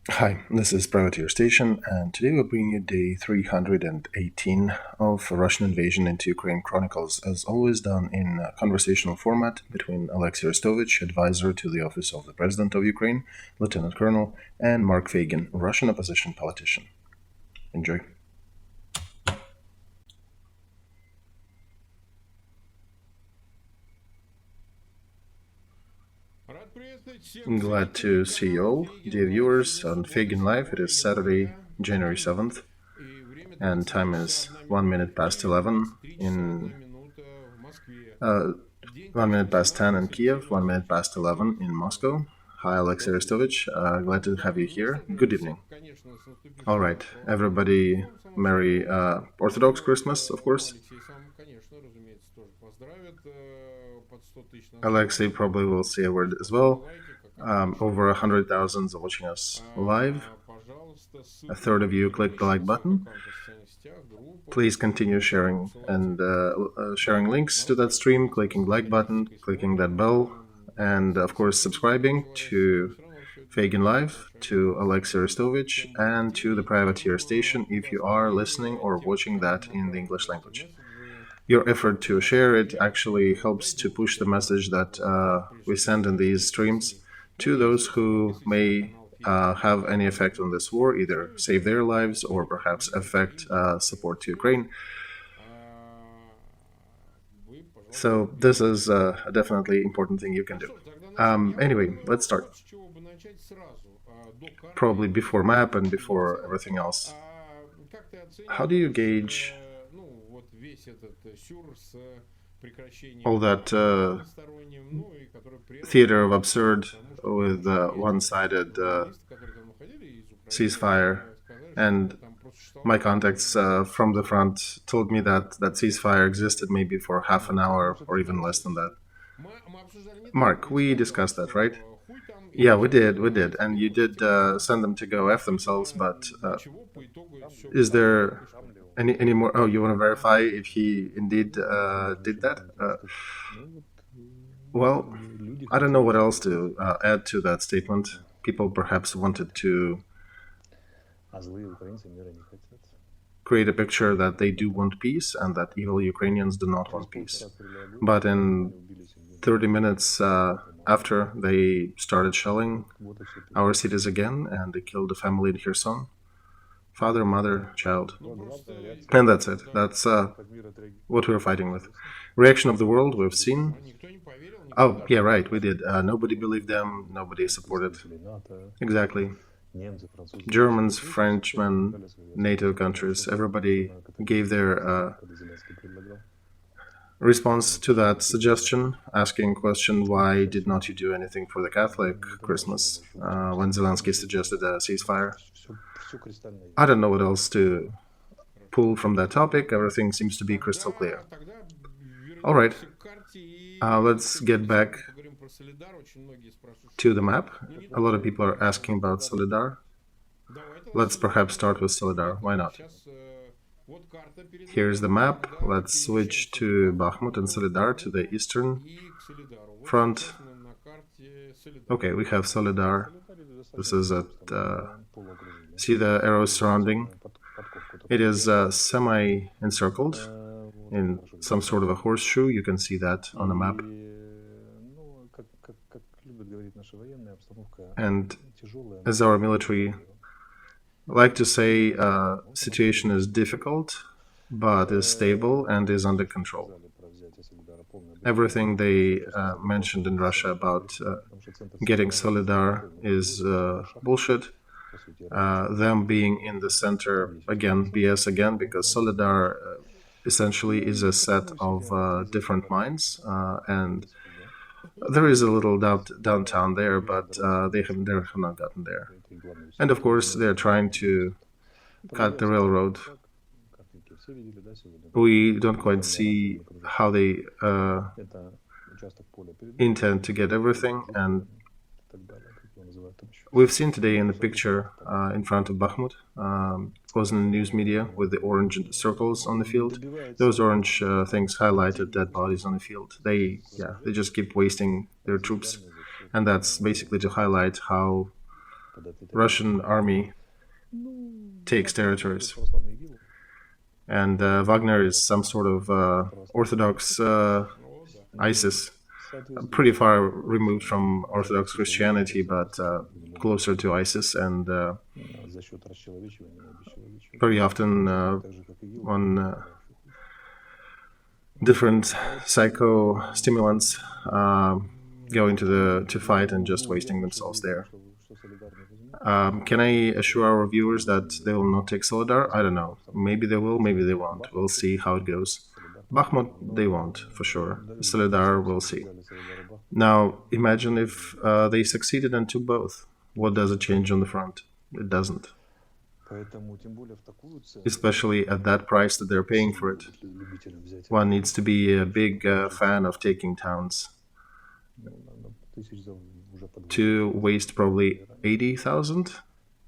Hi, this is Privateer Station, and today we're bringing you day 318 of Russian invasion into Ukraine Chronicles, as always done in a conversational format between Olexiy Arestovich, advisor to the Office of the President of Ukraine, Lieutenant Colonel, and Mark Feygin, Russian opposition politician. Enjoy. I'm glad to see you all, dear viewers, on Feygin Live. It is Saturday, January 7th, and time is 1 minute past 11 in 1 minute past 10 in Kiev, 1 minute past 11 in Moscow. Hi, Olexiy Arestovich. Glad to have you here. Good evening. All right, everybody, Merry Orthodox Christmas, of course. Alexei probably will say a word as well. Over 100,000 are watching us live. A third of you click the like button. Please continue sharing and sharing links to that stream, clicking like button, clicking that bell, and of course subscribing to Feygin Live, to Olexiy Arestovich, and to the Privateer Station if you are listening or watching that in the English language. Your effort to share it actually helps to push the message that we send in these streams to those who may have any effect on this war, either save their lives or perhaps affect support to Ukraine. So this is a definitely important thing you can do. Anyway, let's start. Probably before map and before everything else. How do you gauge all that theater of absurd with one-sided ceasefire? And my contacts from the front told me that that ceasefire existed maybe for half an hour or even less than that. Mark, we discussed that, right? Yeah, we did, and you did send them to go F themselves, but is there any more? Oh, you want to verify if he indeed did that? Well, I don't know what else to add to that statement. People perhaps wanted to create a picture that they do want peace and that evil Ukrainians do not want peace. But in 30 minutes after they started shelling our cities again, and they killed a family in Kherson, father, mother, child. And that's it. That's what we're fighting with. Reaction of the world, we've seen. Oh, yeah, right, we did. Nobody believed them, nobody supported. Exactly. Germans, Frenchmen, NATO countries, everybody gave their response to that suggestion, asking question, why did not you do anything for the Catholic Christmas when Zelensky suggested a ceasefire? I don't know what else to pull from that topic. Everything seems to be crystal clear. All right, let's get back to the map. A lot of people are asking about Solidar. Let's perhaps start with Solidar. Why not? Here's the map. Let's switch to Bakhmut and Solidar to the eastern front. Okay, we have Solidar. This is at see the arrows surrounding. It is semi-encircled in some sort of a horseshoe. You can see that on the map. And as our military like to say, situation is difficult, but is stable and is under control. Everything they mentioned in Russia about getting Solidar is bullshit. Them being in the center, again, BS again, because Solidar essentially is a set of different mines, and there is a little downtown there, but they have not gotten there. And of course, they're trying to cut the railroad. We don't quite see how they intend to get everything, and we've seen today in the picture in front of Bakhmut, was in the news media with the orange circles on the field. Those orange things highlighted dead bodies on the field. They just keep wasting their troops, and that's basically to highlight how Russian army takes territories. And Wagner is some sort of Orthodox ISIS, pretty far removed from Orthodox Christianity, but closer to ISIS, and very often on different psycho-stimulants going to fight and just wasting themselves there. Can I assure our viewers that they will not take Solidar? I don't know. Maybe they will, maybe they won't. We'll see how it goes. Bakhmut, they won't, for sure. Solidar, we'll see. Now, imagine if they succeeded and took both. What does it change on the front? It doesn't. Especially at that price that they're paying for it. One needs to be a big fan of taking towns to waste probably 80,000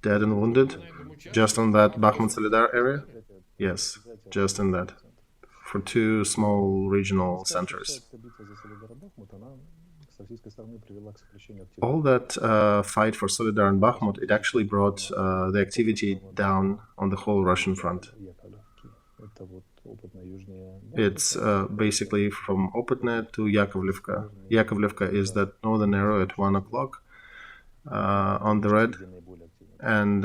dead and wounded just on that Bakhmut-Solidar area. Yes, just in that, for two small regional centers. All that fight for Solidar and Bakhmut, it actually brought the activity down on the whole Russian front. It's basically from Opytne to Yakovlivka. Yakovlivka is that northern arrow at 1 o'clock on the red, and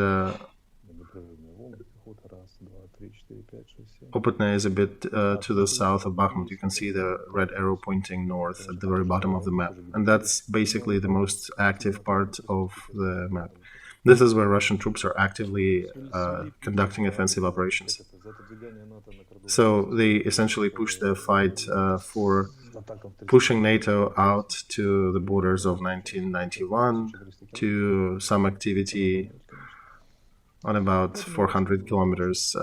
Opytne is a bit to the south of Bakhmut. You can see the red arrow pointing north at the very bottom of the map, and that's basically the most active part of the map. This is where Russian troops are actively conducting offensive operations. So they essentially push the fight for pushing NATO out to the borders of 1991, to some activity on about 400 kilometers.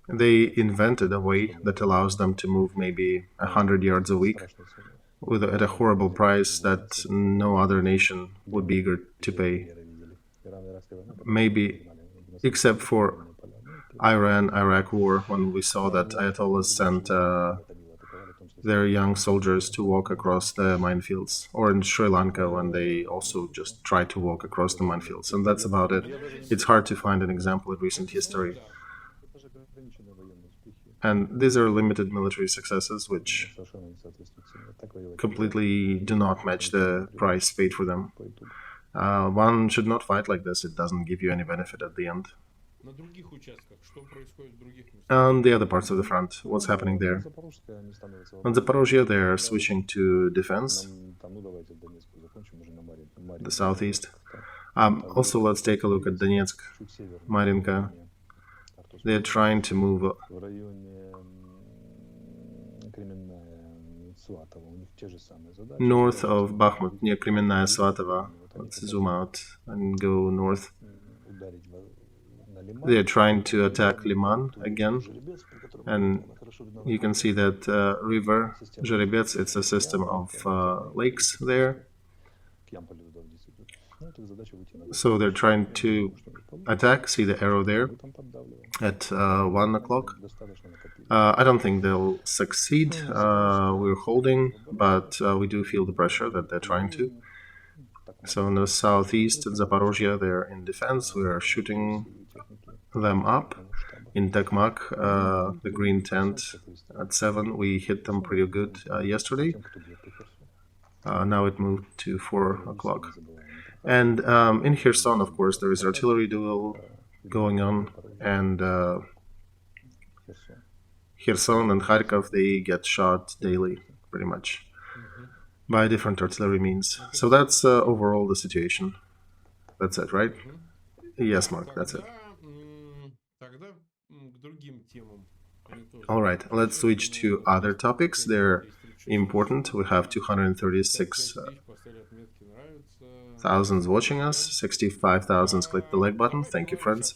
They invented a way that allows them to move maybe 100 yards a week at a horrible price that no other nation would be eager to pay. Maybe, except for Iran-Iraq war, when we saw that Ayatollahs sent their young soldiers to walk across the minefields, or in Sri Lanka when they also just tried to walk across the minefields, and that's about it. It's hard to find an example in recent history. And these are limited military successes which completely do not match the price paid for them. One should not fight like this. It doesn't give you any benefit at the end. On the other parts of the front, what's happening there? On Zaporozhye, they're switching to defense, the southeast. Also, let's take a look at Donetsk, Marinka. They're trying to move north of Bakhmut, near Kremenная Svatova. Let's zoom out and go north. They're trying to attack Liman again, and you can see that river Zherebets, it's a system of lakes there. So they're trying to attack, see the arrow there, at 1 o'clock. I don't think they'll succeed. We're holding, but we do feel the pressure that they're trying to. So in the southeast, in Zaporozhye, they're in defense. We are shooting them up. In Tekmak, the green tent at 7, we hit them pretty good yesterday. Now it moved to 4 o'clock. And in Kherson, of course, there is artillery duel going on, and Kherson and Kharkov, they get shot daily, pretty much, by different artillery means. So that's overall the situation. That's it, right? Yes, Mark, that's it. All right, let's switch to other topics. They're important. We have 236,000 watching us, 65,000 click the like button. Thank you, friends.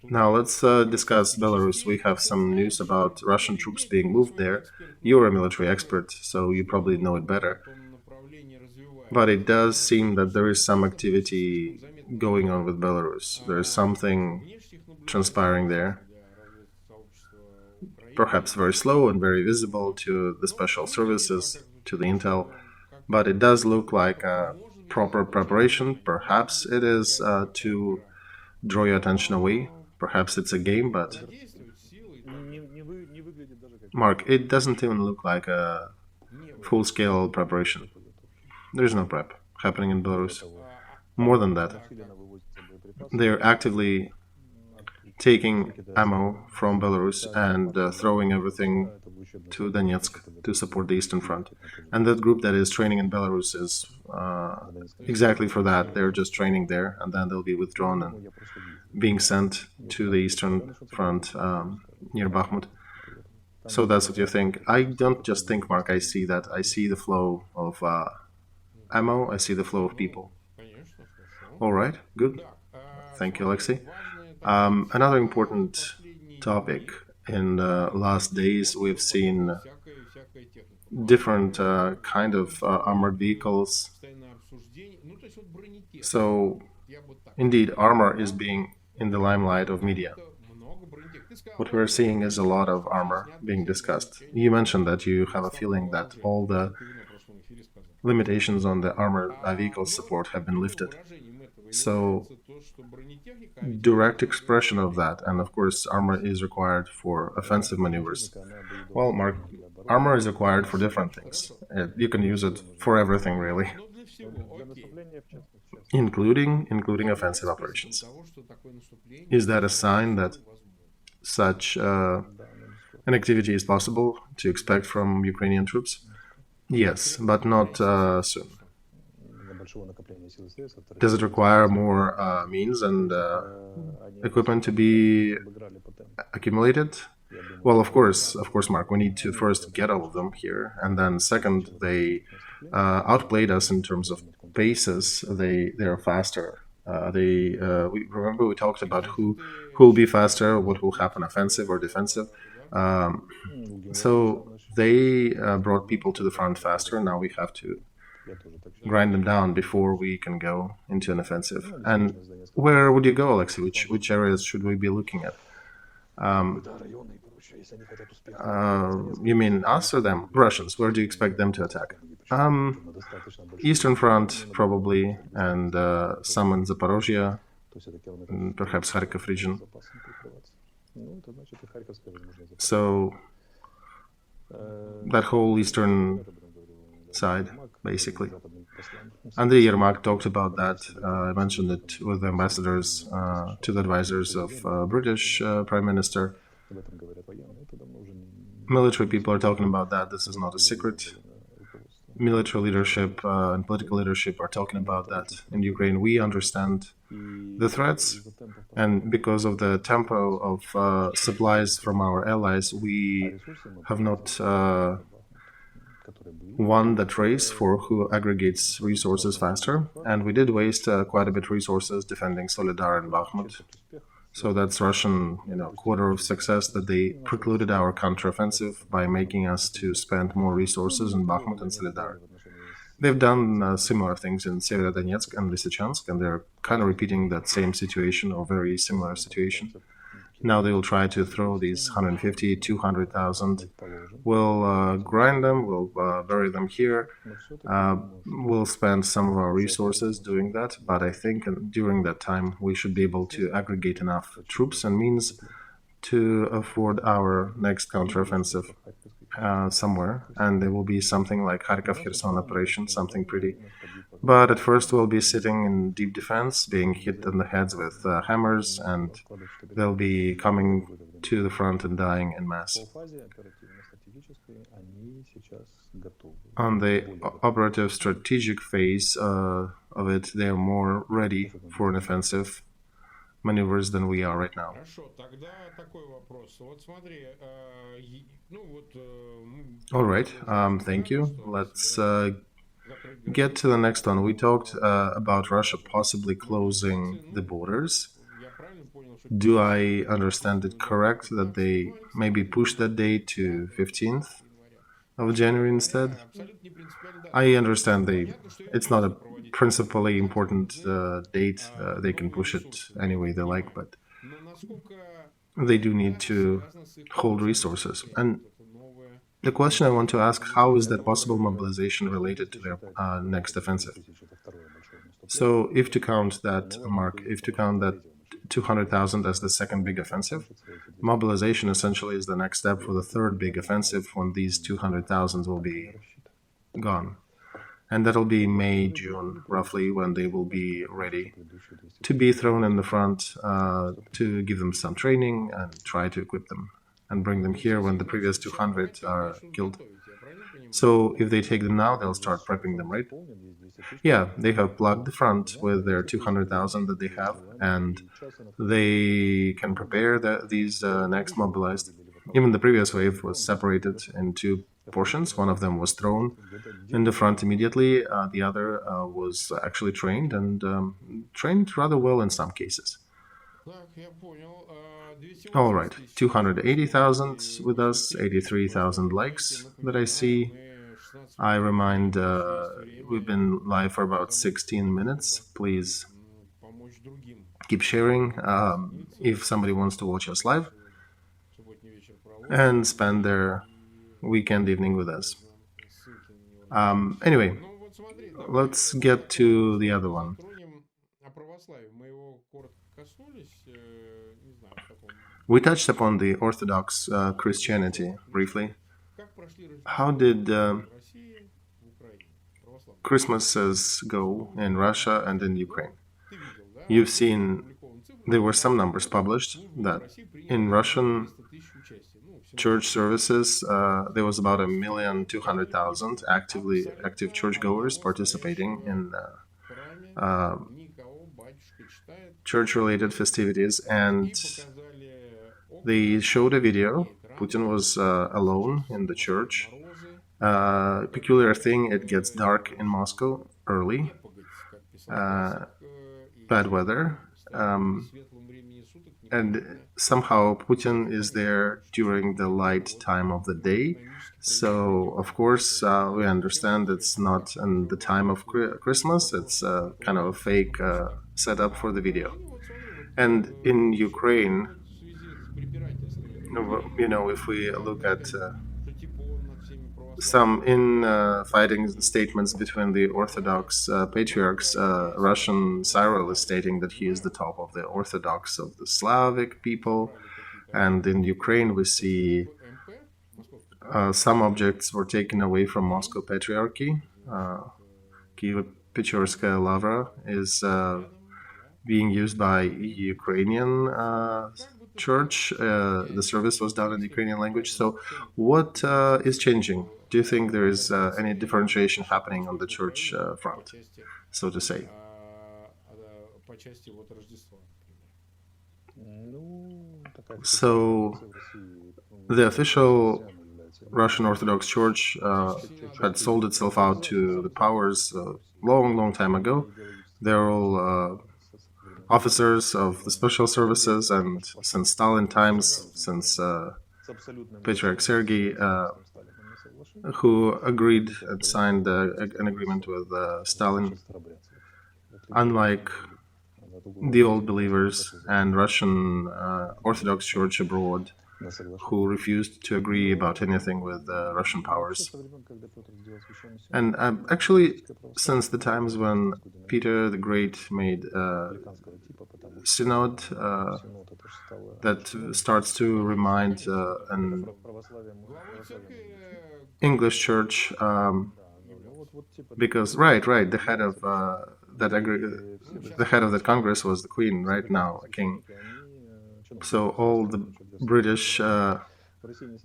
Now let's discuss Belarus. We have some news about Russian troops being moved there. You're a military expert, so you probably know it better. But it does seem that there is some activity going on with Belarus. There is something transpiring there. perhaps very slow and very visible to the special services, to the intel, but it does look like a proper preparation. Perhaps it is to draw your attention away. Perhaps it's a game, but Mark, it doesn't even look like a full-scale preparation. There's no prep happening in Belarus. More than that, they're actively taking ammo from Belarus and throwing everything to Donetsk to support the Eastern Front. And that group that is training in Belarus is exactly for that. They're just training there, and then they'll be withdrawn and being sent to the Eastern Front near Bakhmut. So that's what you think. I don't just think, Mark, I see that. I see the flow of ammo, I see the flow of people. All right, good. Thank you, Olexiy. Another important topic in the last days, we've seen different kind of armored vehicles. So, indeed, armor is being in the limelight of media. What we're seeing is a lot of armor being discussed. You mentioned that you have a feeling that all the limitations on the armored vehicle support have been lifted. So, direct expression of that, and of course, armor is required for offensive maneuvers. Well, Mark, armor is required for different things. You can use it for everything, really, including offensive operations. Is that a sign that such an activity is possible to expect from Ukrainian troops? Yes, but not soon. Does it require more means and equipment to be accumulated? Well, of course, Mark. We need to first get all of them here, and then second, they outplayed us in terms of paces. They are faster. We talked about who will be faster, what will happen, offensive or defensive. So they brought people to the front faster. Now we have to grind them down before we can go into an offensive. And where would you go, Olexiy? Which areas should we be looking at? You mean us or them? Russians. Where do you expect them to attack? Eastern Front, probably, and some in Zaporozhye, perhaps Kharkiv region. So, that whole eastern side, basically. Andriy Yermak talked about that. I mentioned it with the ambassadors to the advisors of British Prime Minister. Military people are talking about that. This is not a secret. Military leadership and political leadership are talking about that in Ukraine. We understand the threats, and because of the tempo of supplies from our allies, we have not won that race for who aggregates resources faster, and we did waste quite a bit of resources defending Solidar and Bakhmut. So that's Russian, quarter of success, that they precluded our counteroffensive by making us to spend more resources in Bakhmut and Solidar. They've done similar things in Severodonetsk and Lysychansk, and they're kind of repeating that same situation or very similar situation. Now they will try to throw these 150, 200,000. We'll grind them, we'll bury them here. We'll spend some of our resources doing that, but I think during that time we should be able to aggregate enough troops and means to afford our next counteroffensive somewhere, and there will be something like Kharkiv-Kherson operation, something pretty. But at first we'll be sitting in deep defense, being hit on the heads with hammers, and they'll be coming to the front and dying en masse. On the operative strategic phase of it, they're more ready for an offensive maneuvers than we are right now. All right, thank you. Let's get to the next one. We talked about Russia possibly closing the borders. Do I understand it correct that they maybe push that date to 15th of January instead? I understand it's not a principally important date. They can push it any way they like, but they do need to hold resources. And the question I want to ask, how is that possible mobilization related to their next offensive? So if to count that, Mark, if to count that 200,000 as the second big offensive, mobilization essentially is the next step for the third big offensive when these 200,000 will be gone. And that'll be May, June, roughly, when they will be ready to be thrown in the front, to give them some training and try to equip them and bring them here when the previous 200 are killed. So if they take them now, they'll start prepping them, right? Yeah, they have plugged the front with their 200,000 that they have, and they can prepare these next mobilized. Even the previous wave was separated in two portions. One of them was thrown in the front immediately. The other was actually trained and trained rather well in some cases. All right, 280,000 with us, 83,000 likes that I see. I remind we've been live for about 16 minutes. Please keep sharing if somebody wants to watch us live and spend their weekend evening with us. Anyway, let's get to the other one. We touched upon the Orthodox Christianity briefly. How did Christmases go in Russia and in Ukraine? You've seen there were some numbers published that in Russian church services there was about 1,200,000 active churchgoers participating in church-related festivities, and they showed a video. Putin was alone in the church. Peculiar thing, it gets dark in Moscow early. Bad weather. And somehow Putin is there during the light time of the day. So, of course, we understand it's not in the time of Christmas. It's kind of a fake setup for the video. And in Ukraine, if we look at some fighting statements between the Orthodox patriarchs, Russian Cyril is stating that he is the top of the Orthodox of the Slavic people, and in Ukraine we see some objects were taken away from Moscow Patriarchy. Kiev-Pechorskaya Lavra is being used by Ukrainian church. The service was done in Ukrainian language. So what is changing? Do you think there is any differentiation happening on the church front, so to say? So the official Russian Orthodox Church had sold itself out to the powers a long time ago. They're all officers of the special services, and since Stalin times, since Patriarch Sergei, who agreed and signed an agreement with Stalin, unlike the old believers and Russian Orthodox Church abroad, who refused to agree about anything with Russian powers. And actually, since the times when Peter the Great made synod that starts to remind an English church, because the head of the head of that Congress was the Queen, right now, a king. So all the British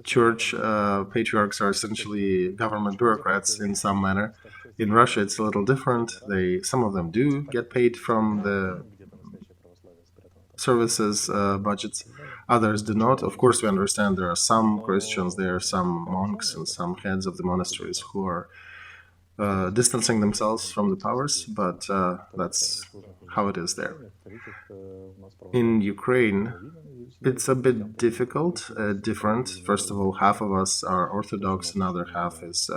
church patriarchs are essentially government bureaucrats in some manner. In Russia, it's a little different. Some of them do get paid from the services budgets. Others do not. Of course, we understand there are some Christians, there are some monks and some heads of the monasteries who are distancing themselves from the powers, but that's how it is there. In Ukraine, it's a bit difficult, different. First of all, half of us are Orthodox, another half is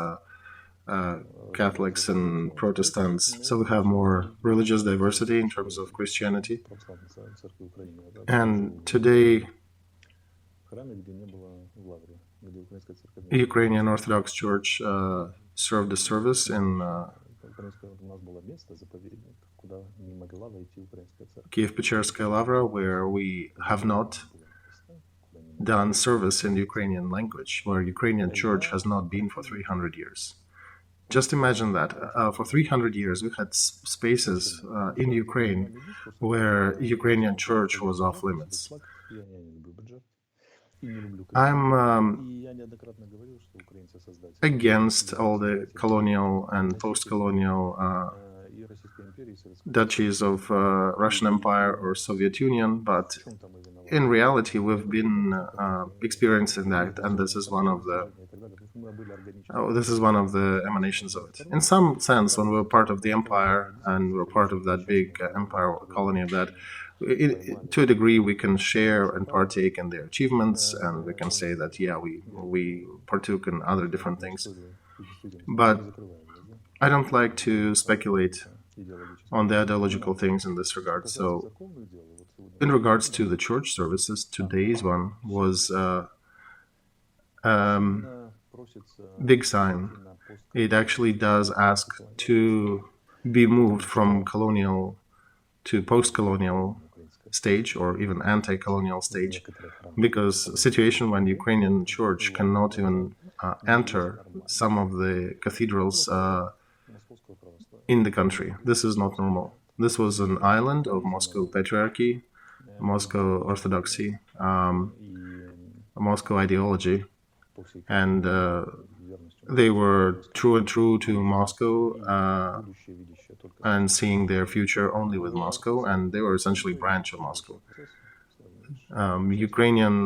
Catholics and Protestants. So we have more religious diversity in terms of Christianity. And today, Ukrainian Orthodox Church served the service in Kiev-Pecherskaya Lavra, where we have not done service in Ukrainian language, where Ukrainian Church has not been for 300 years. Just imagine that. For 300 years, we had spaces in Ukraine where Ukrainian Church was off limits. I'm against all the colonial and post-colonial duchies of Russian Empire or Soviet Union, but in reality, we've been experiencing that, and this is one of the emanations of it. In some sense, when we're part of the empire and we're part of that big empire or colony of that, to a degree, we can share and partake in their achievements, and we can say that, yeah, we partook in other different things. But I don't like to speculate on the ideological things in this regard. So, in regards to the church services, today's one was big sign. It actually does ask to be moved from colonial to post-colonial stage or even anti-colonial stage, because situation when Ukrainian church cannot even enter some of the cathedrals in the country. This is not normal. This was an island of Moscow Patriarchy, Moscow Orthodoxy, Moscow ideology, and they were true and true to Moscow and seeing their future only with Moscow, and they were essentially a branch of Moscow. Ukrainian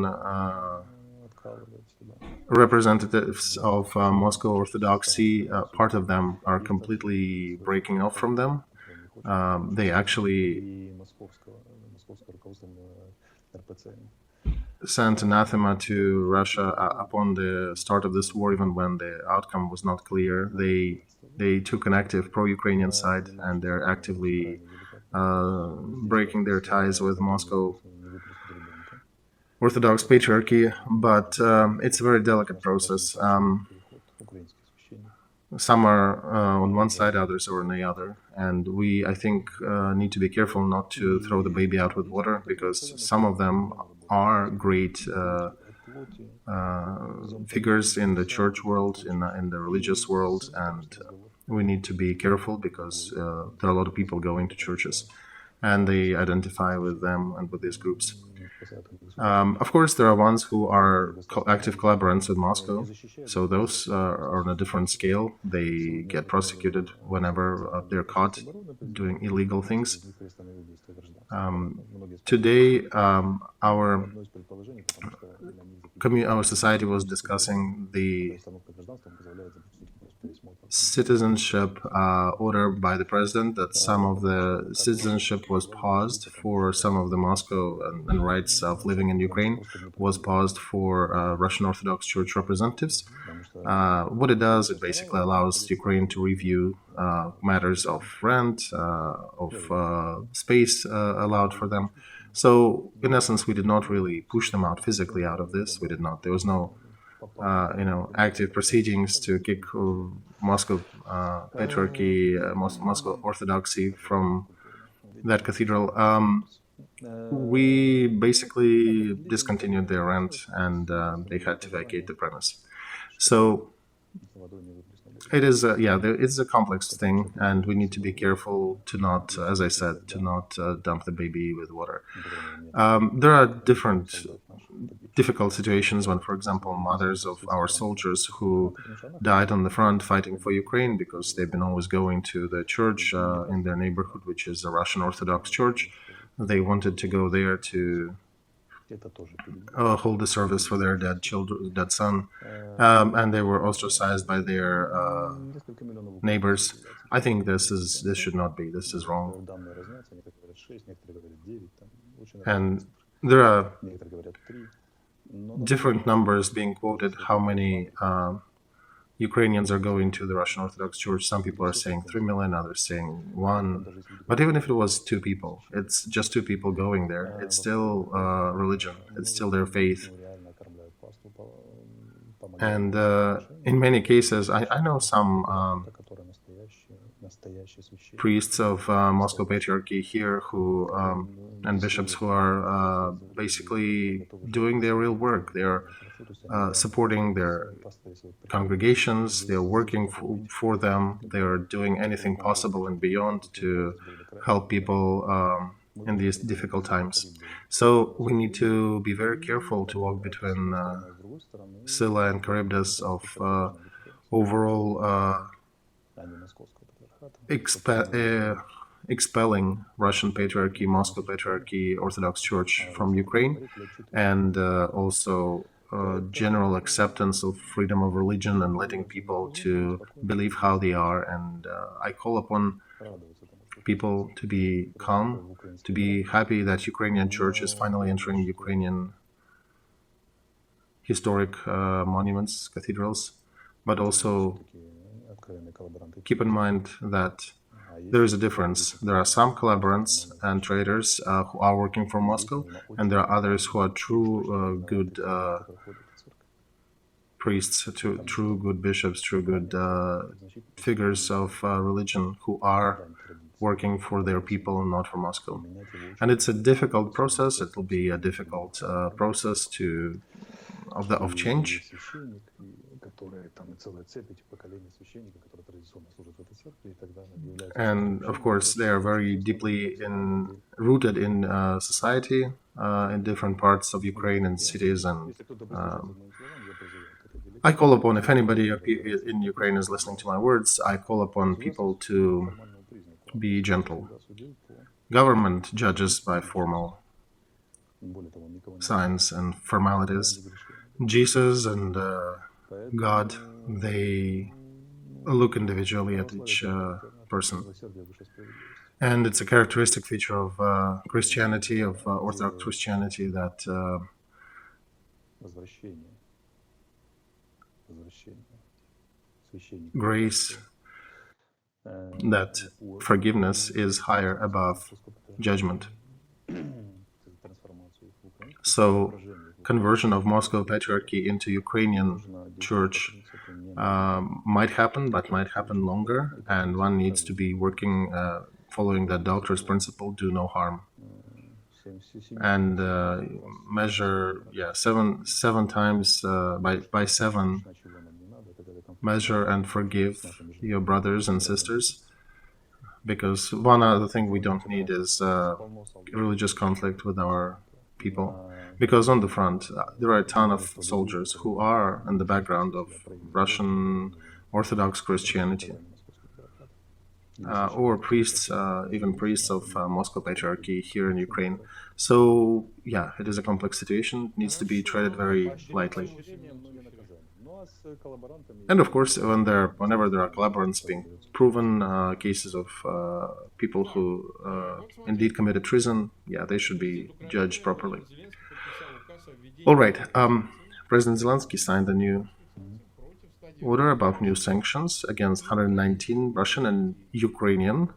representatives of Moscow Orthodoxy, part of them are completely breaking off from them. They actually sent anathema to Russia upon the start of this war, even when the outcome was not clear. They took an active pro-Ukrainian side, and they're actively breaking their ties with Moscow Orthodox Patriarchy, but it's a very delicate process. Some are on one side, others are on the other, and we, I think, need to be careful not to throw the baby out with water, because some of them are great figures in the church world, in the religious world, and we need to be careful because there are a lot of people going to churches, and they identify with them and with these groups. Of course, there are ones who are active collaborators with Moscow, so those are on a different scale. They get prosecuted whenever they're caught doing illegal things. Today, our society was discussing the citizenship order by the president, that some of the citizenship was paused for some of the Moscow and rights of living in Ukraine was paused for Russian Orthodox Church representatives. What it does, it basically allows Ukraine to review matters of rent, of space allowed for them. So, in essence, we did not really push them out physically out of this. We did not. There was no active proceedings to kick Moscow Patriarchy, Moscow Orthodoxy from that cathedral. We basically discontinued their rent, and they had to vacate the premise. So it is, it's a complex thing, and we need to be careful to not, as I said, to not dump the baby with water. There are difficult situations when, for example, mothers of our soldiers who died on the front fighting for Ukraine, because they've been always going to the church in their neighborhood, which is a Russian Orthodox church. They wanted to go there to hold the service for their dead son, and they were ostracized by their neighbors. I think this should not be. This is wrong. And there are different numbers being quoted, how many Ukrainians are going to the Russian Orthodox Church. Some people are saying 3 million, others saying 1. But even if it was 2 people, it's just 2 people going there. It's still religion. It's still their faith. And in many cases, I know some priests of Moscow Patriarchy here who and bishops who are basically doing their real work. They're supporting their congregations, they're working for them, they're doing anything possible and beyond to help people in these difficult times. So we need to be very careful to walk between Scylla and Charybdis of overall expelling Russian Patriarchy, Moscow Patriarchy, Orthodox Church from Ukraine, and also general acceptance of freedom of religion and letting people to believe how they are. And I call upon people to be calm, to be happy that Ukrainian Church is finally entering Ukrainian historic monuments, cathedrals, but also keep in mind that there is a difference. There are some collaborators and traitors who are working for Moscow, and there are others who are true good priests, true good bishops, true good figures of religion who are working for their people and not for Moscow. And it's a difficult process. It will be a difficult process of change. And of course, they are very deeply rooted in society in different parts of Ukraine and cities. And I call upon, if anybody in Ukraine is listening to my words, I call upon people to be gentle. Government judges by formal signs and formalities. Jesus and God, they look individually at each person. And it's a characteristic feature of Christianity, of Orthodox Christianity, that grace, that forgiveness is higher above judgment. So conversion of Moscow Patriarchy into Ukrainian Church might happen, but might happen longer, and one needs to be working following that doctor's principle, do no harm, and measure, seven times by seven, measure and forgive your brothers and sisters, because one other thing we don't need is religious conflict with our people. Because on the front, there are a ton of soldiers who are in the background of Russian Orthodox Christianity, or priests, even priests of Moscow Patriarchy here in Ukraine. So, yeah, it is a complex situation. It needs to be treated very lightly. And of course, whenever there are collaborants being proven, cases of people who indeed committed treason, they should be judged properly. All right. President Zelensky signed a new order about new sanctions against 119 Russian and Ukrainian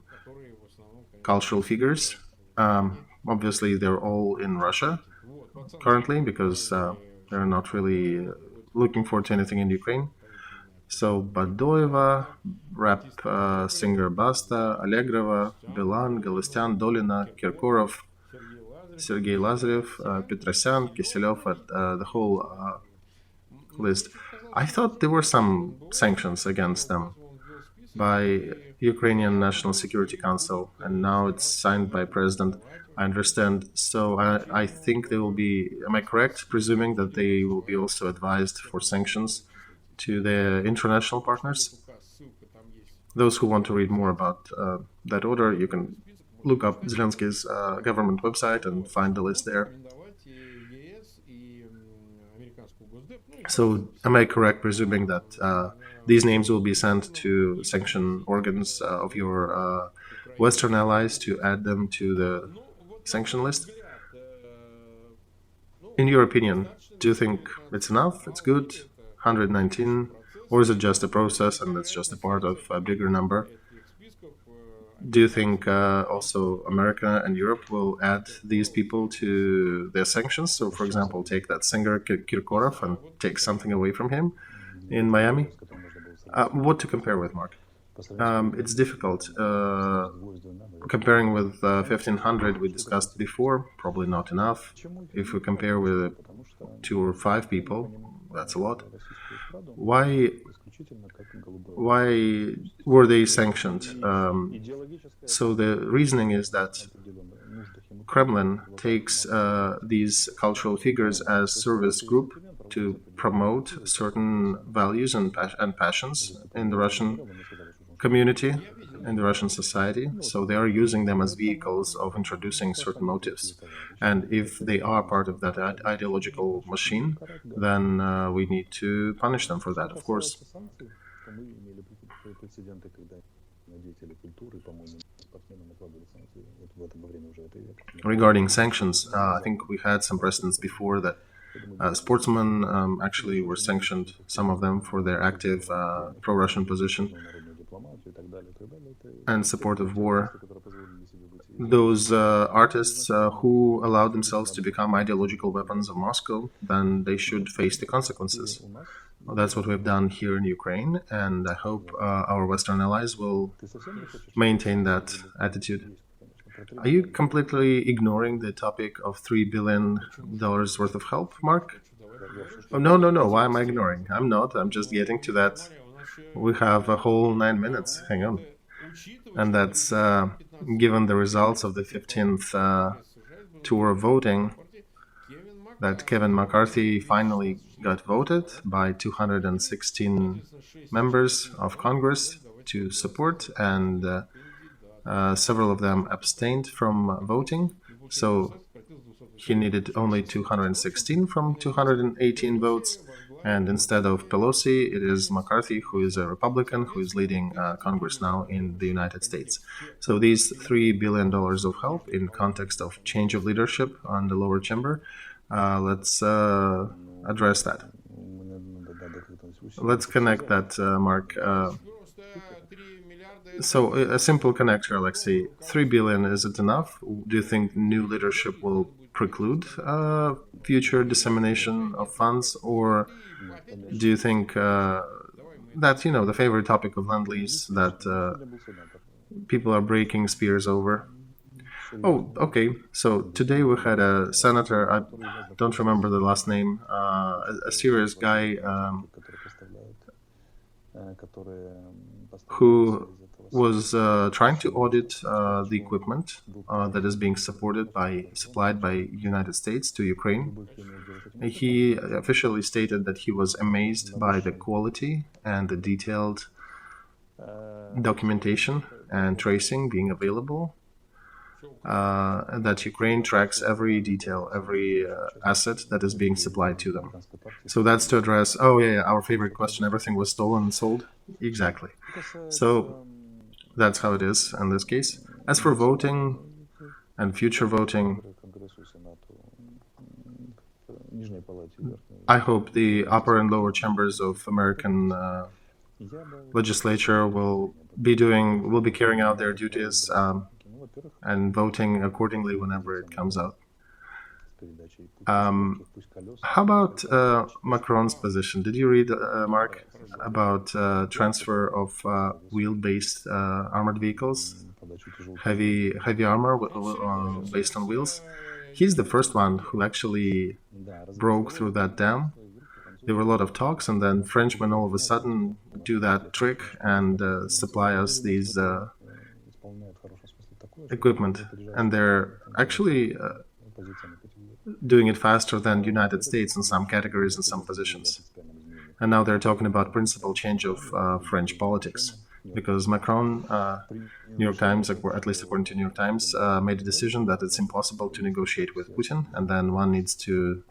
cultural figures. Obviously, they're all in Russia currently because they're not really looking forward to anything in Ukraine. So Badoeva, rap singer Basta, Allegrova, Bilan, Galistyan, Dolina, Kirkorov, Sergei Lazarev, Petrosyan, Kiselyov, the whole list. I thought there were some sanctions against them by Ukrainian National Security Council, and now it's signed by President. I understand. So I think they will be, am I correct, presuming that they will be also advised for sanctions to the international partners? Those who want to read more about that order, you can look up Zelensky's government website and find the list there. So am I correct, presuming that these names will be sent to sanction organs of your Western allies to add them to the sanction list? In your opinion, do you think it's enough? It's good? 119? Or is it just a process and it's just a part of a bigger number? Do you think also America and Europe will add these people to their sanctions? So, for example, take that singer Kirkorov and take something away from him? in Miami. What to compare with, Mark? It's difficult. Comparing with 1500 we discussed before, probably not enough. If we compare with 2 or 5 people, that's a lot. Why were they sanctioned? So the reasoning is that Kremlin takes these cultural figures as service group to promote certain values and passions in the Russian community, in the Russian society. So they are using them as vehicles of introducing certain motives. And if they are part of that ideological machine, then we need to punish them for that, of course. Regarding sanctions, I think we had some precedents before that sportsmen actually were sanctioned, some of them, for their active pro-Russian position and support of war. Those artists who allowed themselves to become ideological weapons of Moscow, then they should face the consequences. That's what we've done here in Ukraine, and I hope our Western allies will maintain that attitude. Are you completely ignoring the topic of $3 billion worth of help, Mark? Oh, no. Why am I ignoring? I'm not. I'm just getting to that. We have a whole 9 minutes. Hang on. And that's given the results of the 15th tour of voting, that Kevin McCarthy finally got voted by 216 members of Congress to support, and several of them abstained from voting. So he needed only 216 from 218 votes. And instead of Pelosi, it is McCarthy, who is a Republican, who is leading Congress now in the United States. So these $3 billion of help in context of change of leadership on the lower chamber, let's address that. Let's connect that, Mark. So a simple connector, Olexiy. 3 billion, is it enough? Do you think new leadership will preclude future dissemination of funds, or do you think that, the favorite topic of Lend-Lease, that people are breaking spears over? Oh, okay. So today we had a senator, I don't remember the last name, a serious guy who was trying to audit the equipment that is being supplied by United States to Ukraine. He officially stated that he was amazed by the quality and the detailed documentation and tracing being available, that Ukraine tracks every detail, every asset that is being supplied to them. So that's to address, our favorite question, everything was stolen and sold? Exactly. So that's how it is in this case. As for voting and future voting, I hope the upper and lower chambers of American legislature will be carrying out their duties and voting accordingly whenever it comes out. How about Macron's position? Did you read, Mark, about transfer of wheel-based armored vehicles, heavy armor based on wheels? He's the first one who actually broke through that dam. There were a lot of talks, and then Frenchmen all of a sudden do that trick and supply us these equipment, and they're actually doing it faster than the United States in some categories and some positions. And now they're talking about principal change of French politics, because Macron, New York Times, at least according to New York Times, made a decision that it's impossible to negotiate with Putin, and then one needs to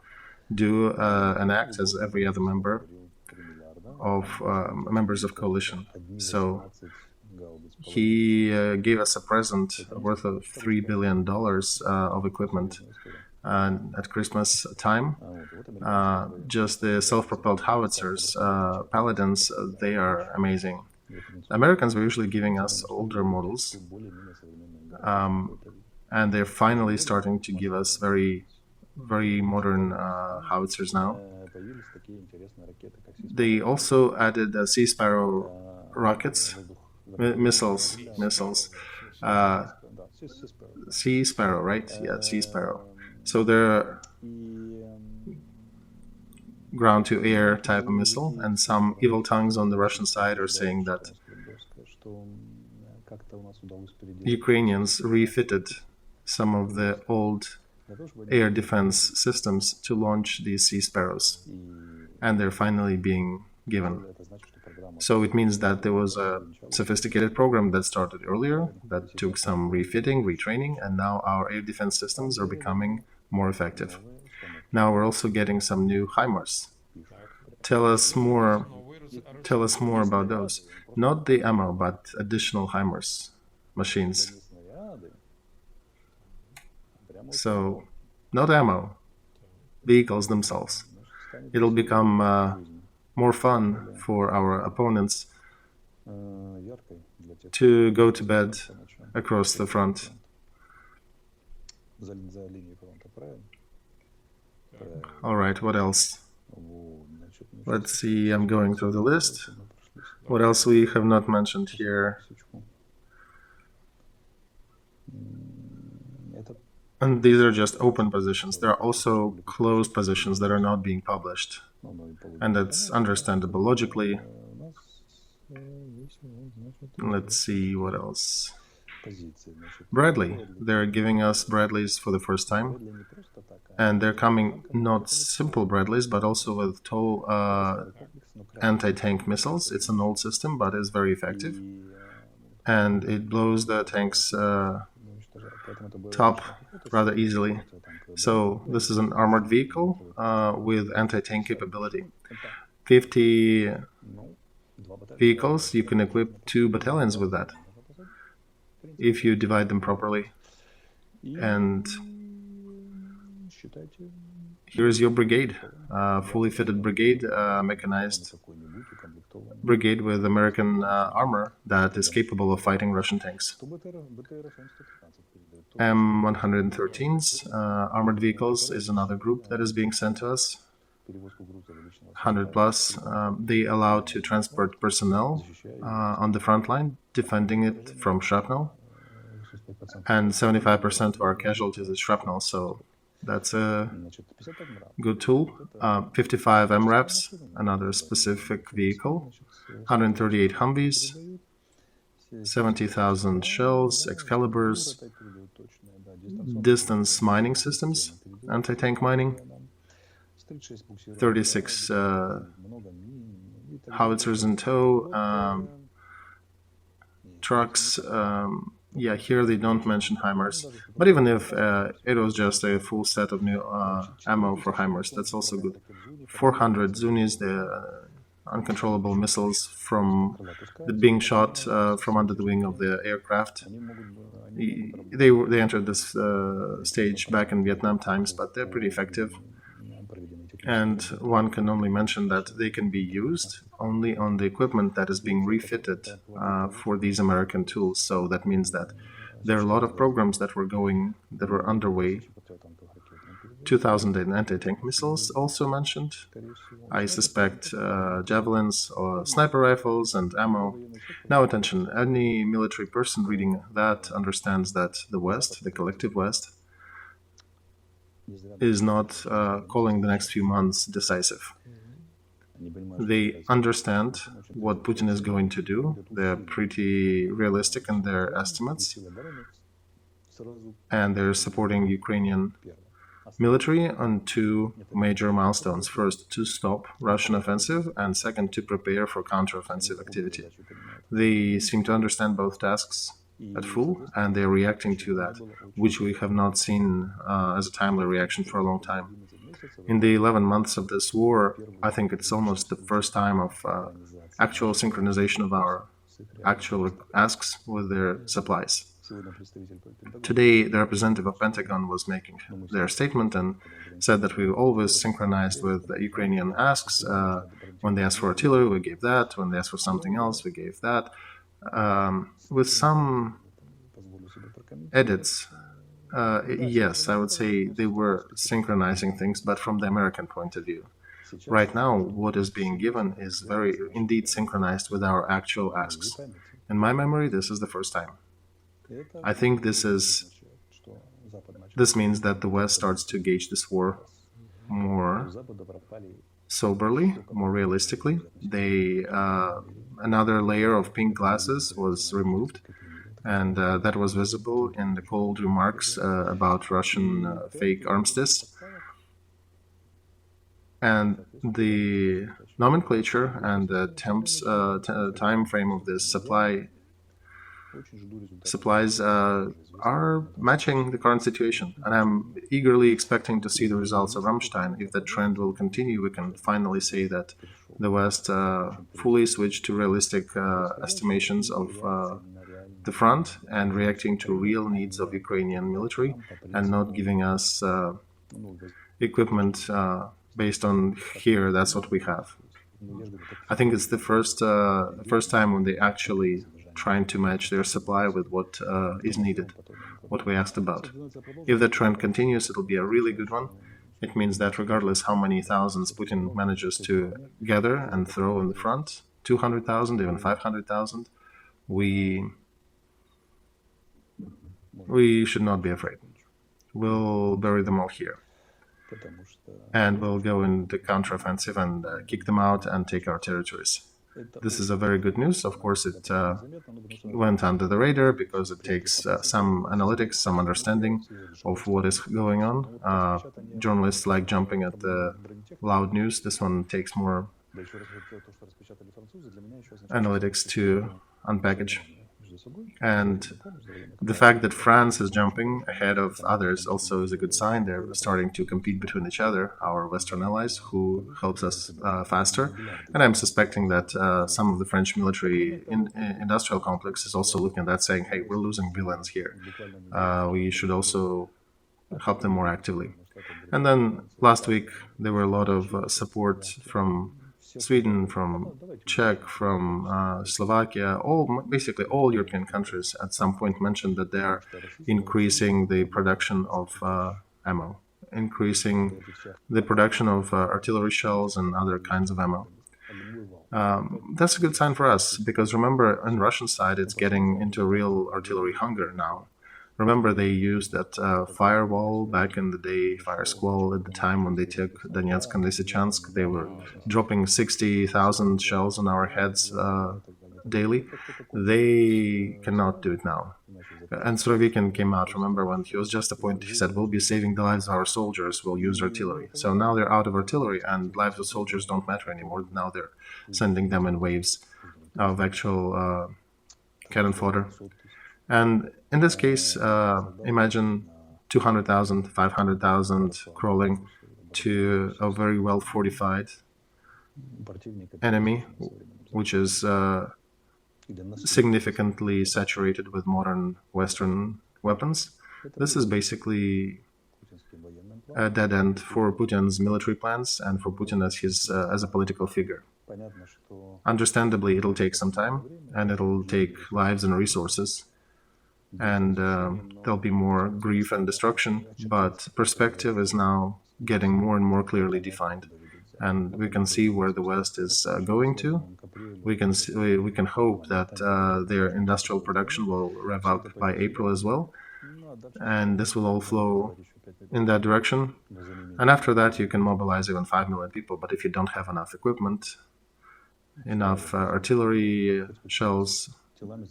do an act as every other member of members of coalition. So he gave us a present worth of $3 billion of equipment at Christmas time. Just the self-propelled howitzers, Paladins, they are amazing. Americans were usually giving us older models, and they're finally starting to give us very, very modern howitzers now. They also added Sea Sparrow rockets, missiles. Sea Sparrow, right? Yeah, Sea Sparrow. So they're ground-to-air type of missile, and some evil tongues on the Russian side are saying that Ukrainians refitted some of the old air defense systems to launch these Sea Sparrows, and they're finally being given. So it means that there was a sophisticated program that started earlier, that took some refitting, retraining, and now our air defense systems are becoming more effective. Now we're also getting some new HIMARS. Tell us more about those. Not the ammo, but additional HIMARS machines. So, not ammo, vehicles themselves. It'll become more fun for our opponents to go to bed across the front. All right, what else? Let's see, I'm going through the list. What else we have not mentioned here? And these are just open positions. There are also closed positions that are not being published. And that's understandable logically. Let's see what else. Bradley. They're giving us Bradleys for the first time. And they're coming not simple Bradleys, but also with tall anti-tank missiles. It's an old system, but it's very effective. And it blows the tank's top rather easily. So this is an armored vehicle with anti-tank capability. 50 vehicles, you can equip 2 battalions with that, if you divide them properly. And here's your brigade, fully fitted brigade, mechanized brigade with American armor that is capable of fighting Russian tanks. M113s, armored vehicles, is another group that is being sent to us. 100 plus. They allow to transport personnel on the front line, defending it from shrapnel. And 75% of our casualties is shrapnel, so that's a good tool. 55 MRAPs, another specific vehicle. 138 Humvees. 70,000 shells, Excaliburs, distance mining systems, anti-tank mining, 36 howitzers in tow, trucks. Yeah, here they don't mention HIMARS, but even if it was just a full set of new ammo for HIMARS, that's also good. 400 Zunis, the uncontrollable missiles from being shot from under the wing of the aircraft. They entered this stage back in Vietnam times, but they're pretty effective. And one can only mention that they can be used only on the equipment that is being refitted for these American tools. So that means that there are a lot of programs that were underway. 2,000 anti-tank missiles also mentioned. I suspect javelins or sniper rifles and ammo. Now attention, any military person reading that understands that the West, the collective West, is not calling the next few months decisive. They understand what Putin is going to do. They're pretty realistic in their estimates. And they're supporting Ukrainian military on 2 major milestones. First, to stop Russian offensive, and second, to prepare for counteroffensive activity. They seem to understand both tasks at full, and they're reacting to that, which we have not seen as a timely reaction for a long time. In the 11 months of this war, I think it's almost the first time of actual synchronization of our actual asks with their supplies. Today, the representative of Pentagon was making their statement and said that we always synchronized with the Ukrainian asks. When they asked for artillery, we gave that. When they asked for something else, we gave that. With some edits, yes, I would say they were synchronizing things, but from the American point of view. right now what is being given is very indeed synchronized with our actual asks. In my memory, this is the first time. I think this means that the West starts to gauge this war more soberly, more realistically. Another layer of pink glasses was removed, and that was visible in the cold remarks about Russian fake armistice. And the nomenclature and the time frame of this supplies are matching the current situation, and I'm eagerly expecting to see the results of Rammstein. If that trend will continue, we can finally say that the West fully switched to realistic estimations of the front and reacting to real needs of Ukrainian military and not giving us equipment based on here, that's what we have. I think it's the first time when they actually trying to match their supply with what is needed, what we asked about. If the trend continues, it'll be a really good one. It means that regardless how many thousands Putin manages to gather and throw in the front, 200,000, even 500,000, we should not be afraid. We'll bury them all here. And we'll go in the counteroffensive and kick them out and take our territories. This is a very good news. Of course, it went under the radar because it takes some analytics, some understanding of what is going on. Journalists like jumping at the loud news. This one takes more analytics to unpackage. And the fact that France is jumping ahead of others also is a good sign. They're starting to compete between each other, our Western allies, who helps us faster. And I'm suspecting that some of the French military industrial complex is also looking at that, saying, hey, we're losing villains here. We should also help them more actively. And then last week, there were a lot of support from Sweden, from Czech, from Slovakia, basically all European countries at some point mentioned that they are increasing the production of ammo, increasing the production of artillery shells and other kinds of ammo. That's a good sign for us, because remember, on Russian side, it's getting into real artillery hunger now. Remember, they used that firewall back in the day, fire squall at the time when they took Donetsk and Lysychansk. They were dropping 60,000 shells on our heads daily. They cannot do it now. And Surovikin came out, remember, when he was just appointed, he said, we'll be saving the lives of our soldiers, we'll use artillery. So now they're out of artillery, and lives of soldiers don't matter anymore. Now they're sending them in waves of actual cannon fodder. And in this case, imagine 200,000, 500,000 crawling to a very well fortified enemy, which is significantly saturated with modern Western weapons. This is basically a dead end for Putin's military plans and for Putin as a political figure. Understandably, it'll take some time, and it'll take lives and resources. And there'll be more grief and destruction, but perspective is now getting more and more clearly defined, and we can see where the West is going to. We can hope that their industrial production will rev up by April as well, and this will all flow in that direction. And after that, you can mobilize even 5 million people, but if you don't have enough equipment, enough artillery shells,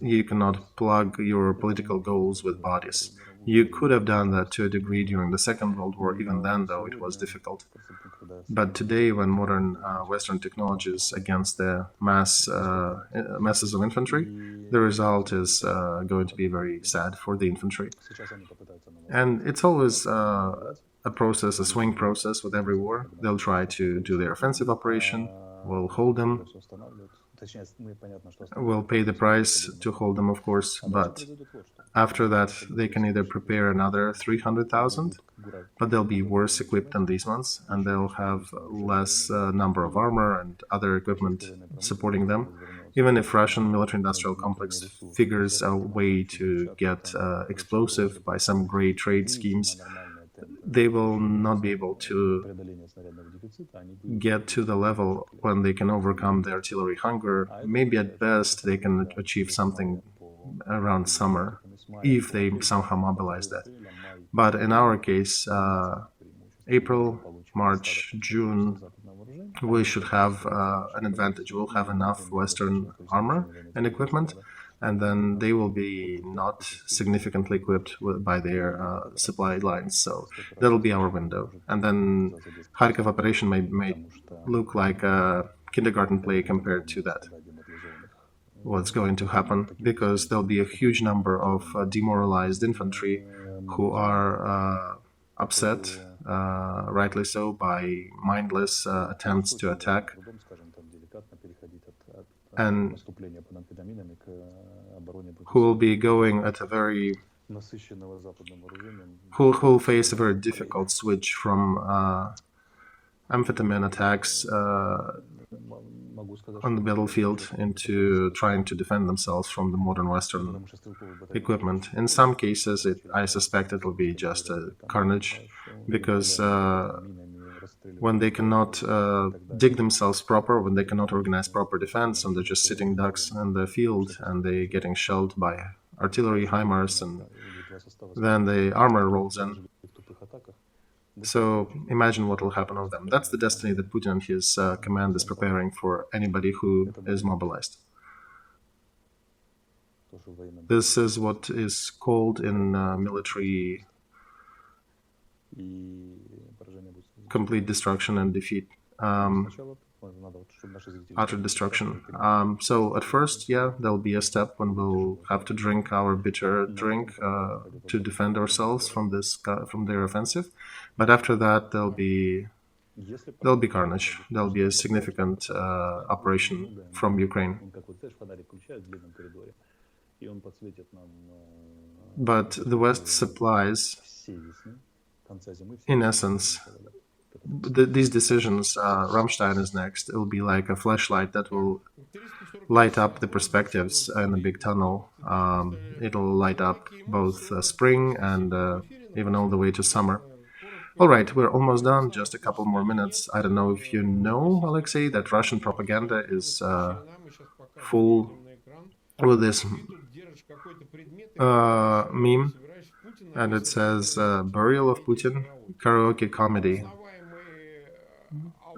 you cannot plug your political goals with bodies. You could have done that to a degree during the Second World War. Even then, though, it was difficult. But today, when modern Western technologies against the masses of infantry, the result is going to be very sad for the infantry. And it's always a process, a swing process with every war. They'll try to do their offensive operation. We'll hold them. We'll pay the price to hold them, of course, but after that, they can either prepare another 300,000, but they'll be worse equipped than these ones, and they'll have less number of armor and other equipment supporting them. Even if Russian military-industrial complex figures a way to get explosive by some great trade schemes, they will not be able to get to the level when they can overcome the artillery hunger. Maybe at best they can achieve something around summer, if they somehow mobilize that. But in our case, April, March, June, we should have an advantage. We'll have enough Western armor and equipment, and then they will be not significantly equipped by their supply lines. So that'll be our window. And then Kharkiv operation may look like a kindergarten play compared to that. What's going to happen, because there'll be a huge number of demoralized infantry who are upset, rightly so, by mindless attempts to attack, and who will be going at a very who will face a very difficult switch from amphetamine attacks on the battlefield into trying to defend themselves from the modern Western equipment. In some cases, I suspect it will be just a carnage, because when they cannot dig themselves proper, when they cannot organize proper defense, and they're just sitting ducks in the field and they're getting shelled by artillery, HIMARS, and then the armor rolls in. So imagine what will happen of them. That's the destiny that Putin and his command is preparing for anybody who is mobilized. This is what is called in military complete destruction and defeat. Utter destruction. So at first, yeah, there'll be a step when we'll have to drink our bitter drink to defend ourselves from their offensive. But after that, there'll be carnage. There'll be a significant operation from Ukraine. But the West supplies, in essence, these decisions. Rammstein is next. It'll be like a flashlight that will light up the perspectives in a big tunnel. It'll light up both spring and even all the way to summer. All right, we're almost done. Just a couple more minutes. I don't know if you know, Olexiy, that Russian propaganda is full with this meme, and it says "Burial of Putin, karaoke comedy."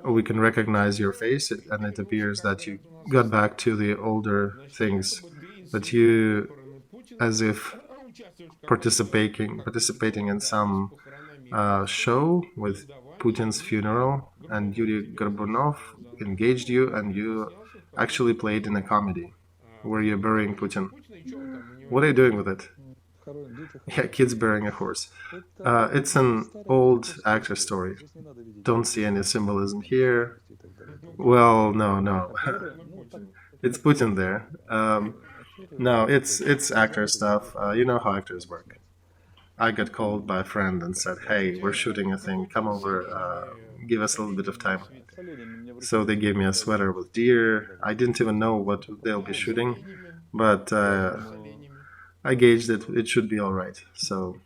We can recognize your face, and it appears that you got back to the older things, that you, as if participating in some show with Putin's funeral, and Yuri Gorbunov engaged you, and you actually played in a comedy where you're burying Putin. What are you doing with it? Yeah, kids burying a horse. It's an old actor story. Don't see any symbolism here. Well, no. It's Putin there. No, it's actor stuff. You know how actors work. I got called by a friend and said, "Hey, we're shooting a thing. Come over. Give us a little bit of time." So they gave me a sweater with deer. I didn't even know what they'll be shooting, but I gauged that it should be all right. So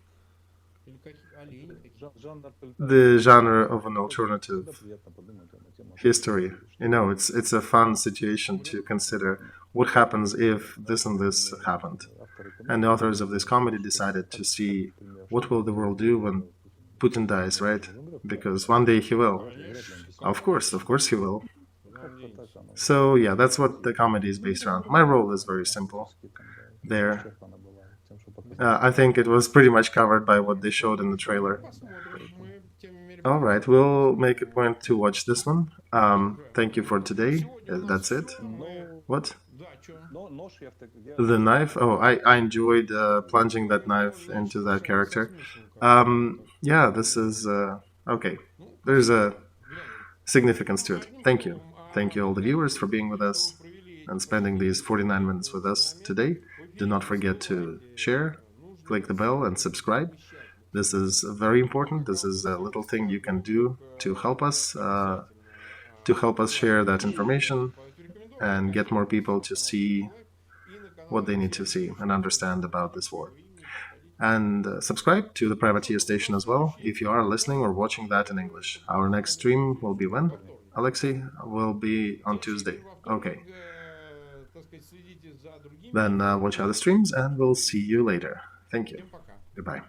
the genre of an alternative history, it's a fun situation to consider. What happens if this and this happened? And the authors of this comedy decided to see what will the world do when Putin dies, right? Because one day he will. Of course he will. So yeah, that's what the comedy is based around. My role is very simple there. I think it was pretty much covered by what they showed in the trailer. All right, we'll make a point to watch this one. Thank you for today. That's it. What? The knife? Oh, I enjoyed plunging that knife into that character. Yeah, this is... okay, there's a significance to it. Thank you. Thank you all the viewers for being with us and spending these 49 minutes with us today. Do not forget to share, click the bell, and subscribe. This is very important. This is a little thing you can do to help us share that information and get more people to see what they need to see and understand about this war. And subscribe to the Privateer station as well if you are listening or watching that in English. Our next stream will be when? Olexiy will be on Tuesday. Okay. Then watch other streams and we'll see you later. Thank you. Goodbye.